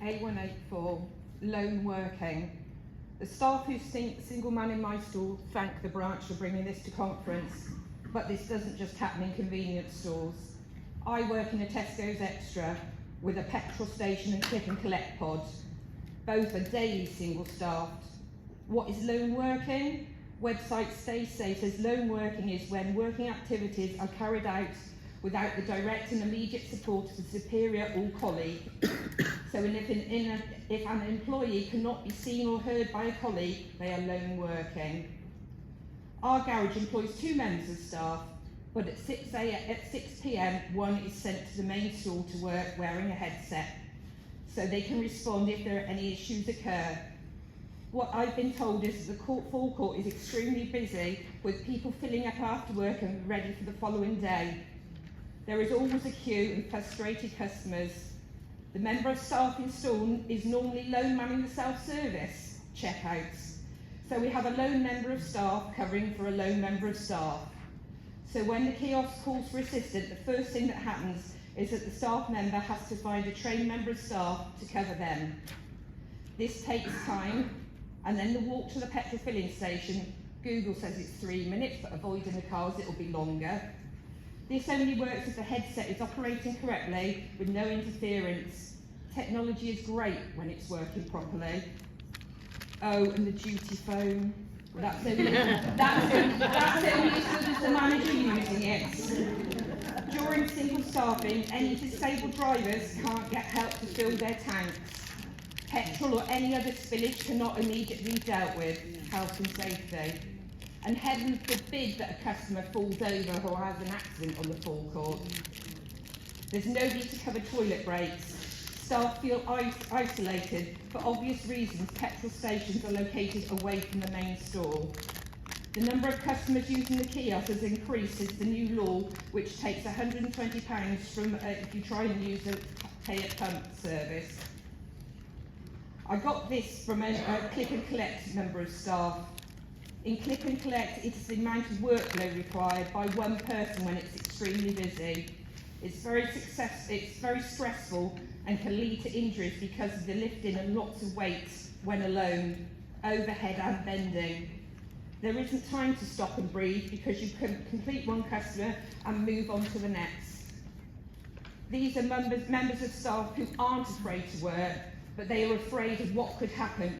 A184, lone working. The staff who single man in my store thank the branch for bringing this to conference, but this doesn't just happen in convenience stores. I work in a Tesco's Extra with a petrol station and click and collect pod. Both are daily single staffed. What is lone working? Website Stay Safe says lone working is when working activities are carried out without the direct and immediate support of a superior or colleague. So if an employee cannot be seen or heard by a colleague, they are lone working. Our garage employs 2 members of staff, but at 6 p.m, one is sent to the main store to work wearing a headset, so they can respond if there are any issues occur. What I've been told is that the forecourt is extremely busy, with people filling up after work and ready for the following day. There is always a queue and frustrated customers. The member of staff in store is normally lone manning the self-service checkouts. So we have a lone member of staff covering for a lone member of staff. So when the kiosk calls for assistance, the first thing that happens is that the staff member has to find a trained member of staff to cover them. This takes time, and then the walk to the petrol filling station, Google says it's 3 minutes, but avoiding the cars it'll be longer. This only works if the headset is operating correctly with no interference. Technology is great when it's working properly. Oh, and the duty phone. That's only as good as the manager using it. During single staffing, any disabled drivers can't get help to fill their tanks. Petrol or any other spillage cannot immediately be dealt with. Health and safety. And heaven forbid that a customer falls over or has an accident on the forecourt. There's nobody to cover toilet breaks. Staff feel isolated. For obvious reasons, petrol stations are located away from the main store. The number of customers using the kiosk has increased since the new law, which takes £120 from if you try and use a pay-at-pump service. I got this from a click and collect member of staff. In click and collect, it is the amount of workload required by one person when it's extremely busy. It's very stressful and can lead to injuries because of the lifting and lots of weights when alone, overhead and bending. There isn't time to stop and breathe because you can complete one customer and move on to the next. These are members of staff who aren't afraid to work, but they are afraid of what could happen